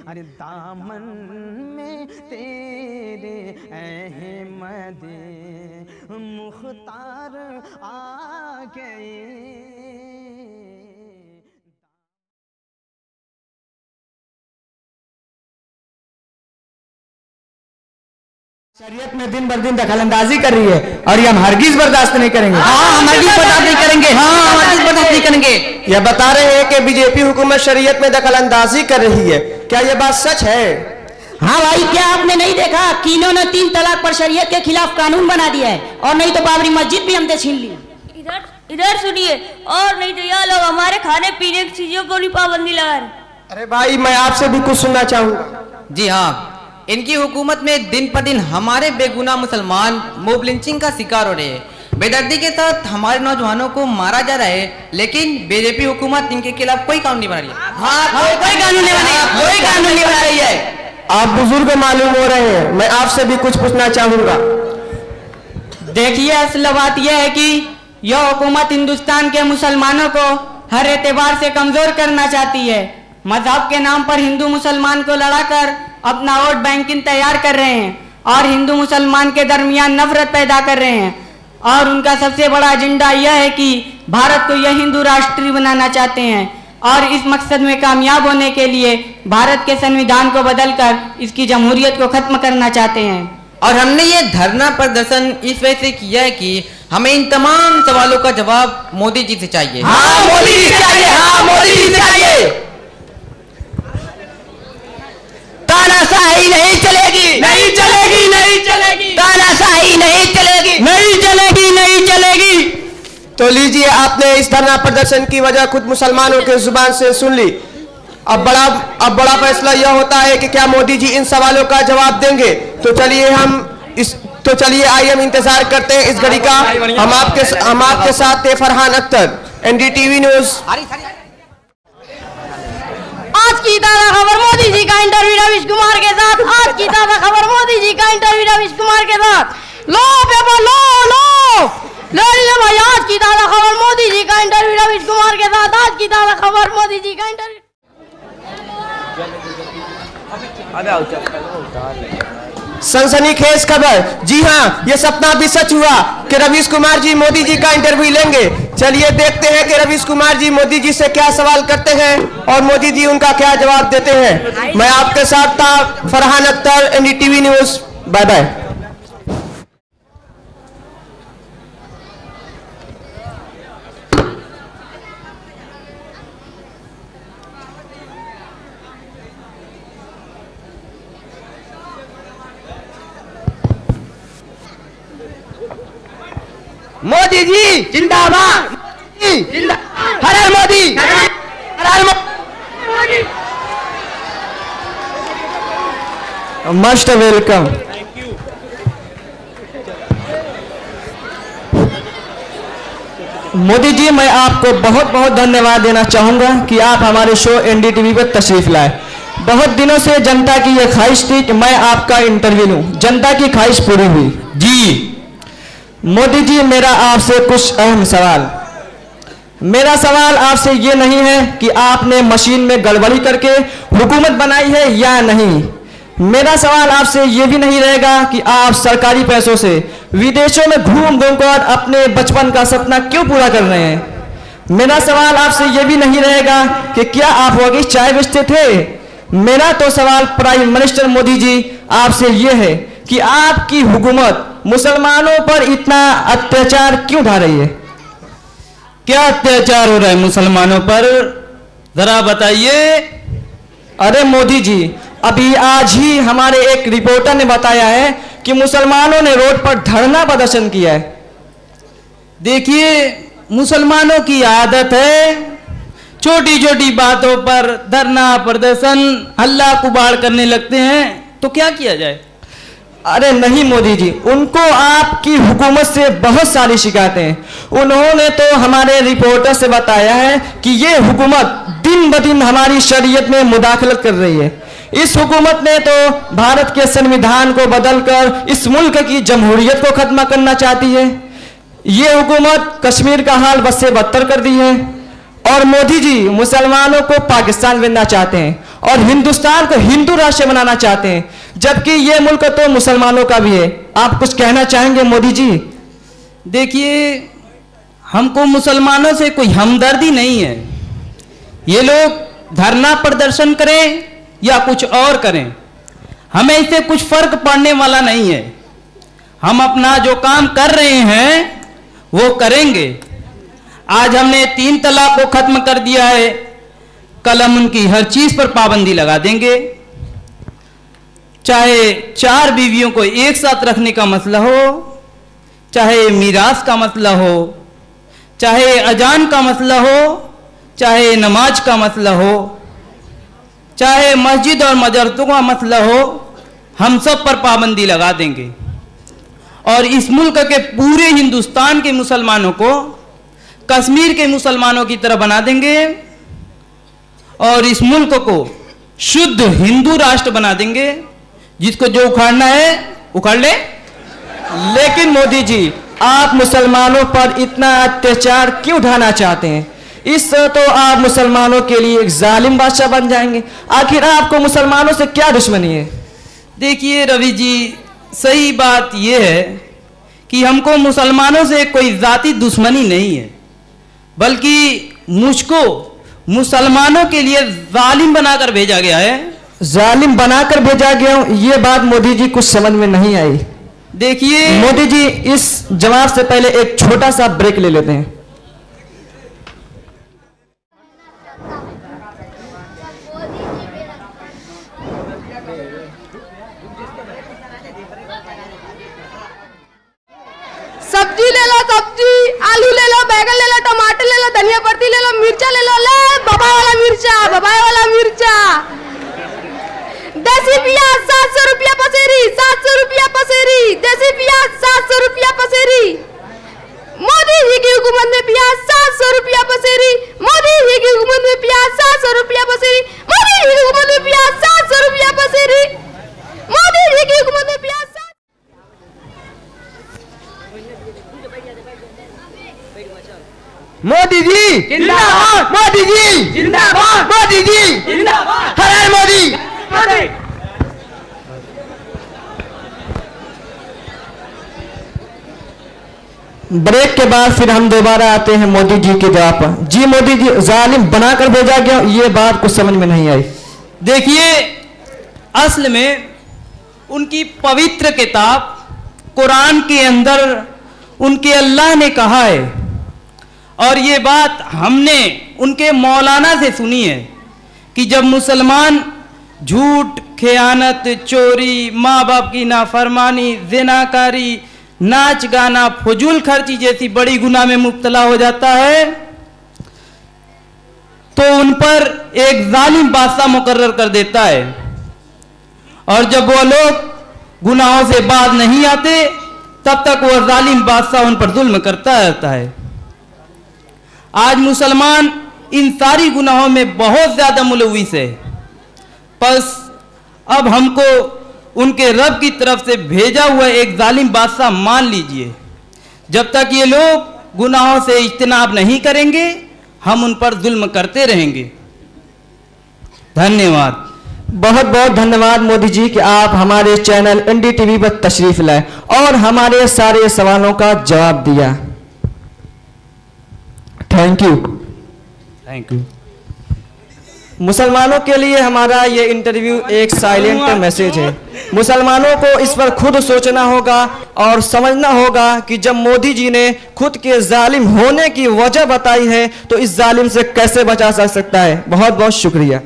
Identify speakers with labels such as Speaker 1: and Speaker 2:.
Speaker 1: अरे दामन में तेरे अहमद मुख्तार आ गए।
Speaker 2: शरीयत में दिन बर दिन दखलंदाजी कर रही है और ये हम हरगिज बर्दाश्त नहीं करेंगे।
Speaker 3: हम हरगिज बर्दाश्त नहीं करेंगे। हम हरगिज बर्दाश्त नहीं करेंगे।
Speaker 2: ये बता रहे हैं कि बीजेपी हुकूमत शरीयत में दखलंदाजी कर रही है, क्या ये बात सच है?
Speaker 3: हाँ भाई, क्या आपने नहीं देखा कि इन्होंने 3 तलाक पर शरीयत के खिलाफ कानून बना दिया है, और नहीं तो बाबरी मस्जिद भी हमसे छीन ली।
Speaker 4: इधर सुनिए, और नहीं तो यह लोग हमारे खाने पीने की चीजों को भी पाबंदी लगा रहे।
Speaker 2: अरे भाई, मैं आपसे भी कुछ सुनना चाहूंगा।
Speaker 5: जी हाँ, इनकी हुकूमत में दिन पर दिन हमारे बेगुनाह मुसलमान मोब लिंचिंग का शिकार हो रहे हैं। बेदर्दी के साथ हमारे नौजवानों को मारा जा रहा है, लेकिन बीजेपी हुकूमत इनके खिलाफ कोई कानून नहीं बना रही है।
Speaker 3: कोई कानून नहीं बना, कोई कानून नहीं बना रही है।
Speaker 2: आप बुजुर्ग मालूम हो रहे हैं, मैं आपसे भी कुछ पूछना चाहूंगा।
Speaker 6: देखिए, असल बात यह है कि यह हुकूमत हिंदुस्तान के मुसलमानों को हर एतबार से कमजोर करना चाहती है। मजहब के नाम पर हिंदू मुसलमान को लड़ाकर अपना वोट बैंकिंग तैयार कर रहे हैं और हिंदू मुसलमान के दरमियान नफरत पैदा कर रहे हैं, और उनका सबसे बड़ा एजेंडा यह है कि भारत को यह हिंदू राष्ट्र बनाना चाहते हैं, और इस मकसद में कामयाब होने के लिए भारत के संविधान को बदलकर इसकी जमहूरियत को खत्म करना चाहते हैं।
Speaker 5: और हमने ये धरना प्रदर्शन इस वजह से किया है कि हमें इन तमाम सवालों का जवाब मोदी जी से चाहिए।
Speaker 3: हाँ, मोदी जी से चाहिए। हाँ, मोदी जी से चाहिए। तानाशाही नहीं चलेगी, नहीं चलेगी, नहीं चलेगी। तानाशाही नहीं चलेगी, नहीं चलेगी, नहीं चलेगी।
Speaker 2: तो लीजिए, आपने इस धरना प्रदर्शन की वजह खुद मुसलमानों के जुबान से सुन ली। अब बड़ा फैसला यह होता है कि क्या मोदी जी इन सवालों का जवाब देंगे। तो चलिए आइए हम इंतजार करते हैं इस घड़ी का। हम आपके साथ थे फरहान अख्तर, एनडीटीवी न्यूज।
Speaker 4: आज की ताज़ा खबर मोदी जी का इंटरव्यू रवीश कुमार के साथ। आज की ताज़ा खबर मोदी जी का इंटरव्यू रवीश कुमार के साथ। लो पेपर लो लीजिए भाई, आज की ताज़ा खबर मोदी जी का इंटरव्यू रवीश कुमार के साथ। आज की ताज़ा खबर मोदी जी का इंटरव्यू।
Speaker 2: सनसनीखेज खबर। जी हाँ, ये सपना भी सच हुआ कि रवीश कुमार जी मोदी जी का इंटरव्यू लेंगे। चलिए देखते हैं कि रवीश कुमार जी मोदी जी से क्या सवाल करते हैं और मोदी जी उनका क्या जवाब देते हैं। मैं आपके साथ था Farhan Akhtar, NDTV news. Bye bye.
Speaker 3: Modi ji जिंदाबाद, हर हर मोदी, हर हर मोदी।
Speaker 2: Must welcome. मोदी जी, मैं आपको बहुत बहुत धन्यवाद देना चाहूंगा कि आप हमारे शो एनडीटीवी पर तशरीफ लाए। बहुत दिनों से जनता की यह ख्वाहिश थी कि मैं आपका इंटरव्यू लूं। जनता की ख्वाहिश पूरी हुई। जी मोदी जी, मेरा आपसे कुछ अहम सवाल। मेरा सवाल आपसे ये नहीं है कि आपने मशीन में गड़बड़ी करके हुकूमत बनाई है या नहीं। मेरा सवाल आपसे ये भी नहीं रहेगा कि आप सरकारी पैसों से विदेशों में घूम घूम कर अपने बचपन का सपना क्यों पूरा कर रहे हैं। मेरा सवाल आपसे ये भी नहीं रहेगा कि क्या आप वही चाय बेचते थे। मेरा तो सवाल प्राइम मिनिस्टर मोदी जी आपसे ये है कि आपकी हुकूमत मुसलमानों पर इतना अत्याचार क्यों ढा रही है।
Speaker 7: क्या अत्याचार हो रहा है मुसलमानों पर, जरा बताइए।
Speaker 2: अरे मोदी जी, अभी आज ही हमारे एक रिपोर्टर ने बताया है कि मुसलमानों ने रोड पर धरना प्रदर्शन किया है।
Speaker 7: देखिए, मुसलमानों की आदत है छोटी छोटी बातों पर धरना प्रदर्शन हल्ला कुबाड़ करने लगते हैं, तो क्या किया जाए।
Speaker 2: अरे नहीं मोदी जी, उनको आपकी हुकूमत से बहुत सारी शिकायतें हैं। उन्होंने तो हमारे रिपोर्टर से बताया है कि ये हुकूमत दिन ब दिन हमारी शरीयत में मुदाखलत कर रही है। इस हुकूमत ने तो भारत के संविधान को बदलकर इस मुल्क की जमहूरियत को खत्म करना चाहती है। ये हुकूमत कश्मीर का हाल बद से बदतर कर दी है। और मोदी जी मुसलमानों को पाकिस्तान भेजना चाहते हैं और हिंदुस्तान को हिंदू राष्ट्र बनाना चाहते हैं, जबकि ये मुल्क तो मुसलमानों का भी है। आप कुछ कहना चाहेंगे मोदी जी?
Speaker 7: देखिए, हमको मुसलमानों से कोई हमदर्दी नहीं है। ये लोग धरना प्रदर्शन करें या कुछ और करें, हमें इससे कुछ फर्क पड़ने वाला नहीं है। हम अपना जो काम कर रहे हैं वो करेंगे। आज हमने 3 तलाक को खत्म कर दिया है, कल हम उनकी हर चीज पर पाबंदी लगा देंगे। चाहे 4 बीवियों को एक साथ रखने का मसला हो, चाहे मीरास का मसला हो, चाहे अजान का मसला हो, चाहे नमाज का मसला हो, चाहे मस्जिद और मदरसों का मसला हो, हम सब पर पाबंदी लगा देंगे और इस मुल्क के पूरे हिंदुस्तान के मुसलमानों को कश्मीर के मुसलमानों की तरह बना देंगे और इस मुल्क को शुद्ध हिंदू राष्ट्र बना देंगे। जिसको जो उखाड़ना है उखाड़ ले।
Speaker 2: लेकिन मोदी जी, आप मुसलमानों पर इतना अत्याचार क्यों ढाना चाहते हैं? इससे तो आप मुसलमानों के लिए एक जालिम बादशाह बन जाएंगे। आखिर आपको मुसलमानों से क्या दुश्मनी है?
Speaker 7: देखिए रवि जी, सही बात यह है कि हमको मुसलमानों से कोई जाती दुश्मनी नहीं है, बल्कि मुझको मुसलमानों के लिए जालिम बनाकर भेजा गया है।
Speaker 2: जालिम बनाकर भेजा गया हूं, ये बात मोदी जी कुछ समझ में नहीं आई।
Speaker 7: देखिए
Speaker 2: मोदी जी, इस जवाब से पहले एक छोटा सा ब्रेक ले लेते हैं।
Speaker 4: सब्जी ले लो, सब्जी, आलू ले लो, बैगन ले लो, टमाटर ले लो, धनिया पत्ती ले लो, मिर्चा ले लो। ले बबाई वाला मिर्चा, बबाई वाला मिर्चा। देसी प्याज 700 रुपया पसेरी, 700 रुपया पसेरी। देसी प्याज 700 रुपया पसेरी। मोदी जी की हुकूमत में प्याज 700 रुपया पसेरी। मोदी जी की हुकूमत में प्याज 700 रुपया पसेरी। मोदी जी की हुकूमत में प्याज 700 रुपया पसेरी। मोदी जी की हुकूमत में प्याज।
Speaker 1: मोदी जी जिंदाबाद, मोदी जी जिंदाबाद, मोदी जी जिंदाबाद, हर हर मोदी।
Speaker 2: ब्रेक के बाद फिर हम दोबारा आते हैं मोदी जी के जवाब पर। जी मोदी जी, जालिम बनाकर भेजा गया, ये बात कुछ समझ में नहीं आई।
Speaker 7: देखिए, असल में उनकी पवित्र किताब कुरान के अंदर उनके अल्लाह ने कहा है और ये बात हमने उनके मौलाना से सुनी है कि जब मुसलमान झूठ, खयानत, चोरी, माँ बाप की नाफरमानी, ज़िनाकारी, नाच गाना, फजूल खर्ची जैसी बड़ी गुनाह में मुब्तला हो जाता है तो उन पर एक जालिम बादशाह मुकर्रर कर देता है और जब वो लोग गुनाहों से बाज नहीं आते तब तक वह जालिम बादशाह उन पर जुल्म करता रहता है। आज मुसलमान इन सारी गुनाहों में बहुत ज्यादा मुलविस है। बस अब हमको उनके रब की तरफ से भेजा हुआ एक जालिम बादशाह मान लीजिए। जब तक ये लोग गुनाहों से इज्तनाब नहीं करेंगे हम उन पर जुल्म करते रहेंगे। धन्यवाद।
Speaker 2: बहुत बहुत धन्यवाद मोदी जी कि आप हमारे चैनल एनडीटीवी पर तशरीफ लाए और हमारे सारे सवालों का जवाब दिया। Thank you.
Speaker 7: Thank you.
Speaker 2: मुसलमानों के लिए हमारा ये इंटरव्यू एक साइलेंट मैसेज है। मुसलमानों को इस पर खुद सोचना होगा और समझना होगा कि जब मोदी जी ने खुद के जालिम होने की वजह बताई है तो इस जालिम से कैसे बचा जा सकता है। बहुत बहुत शुक्रिया।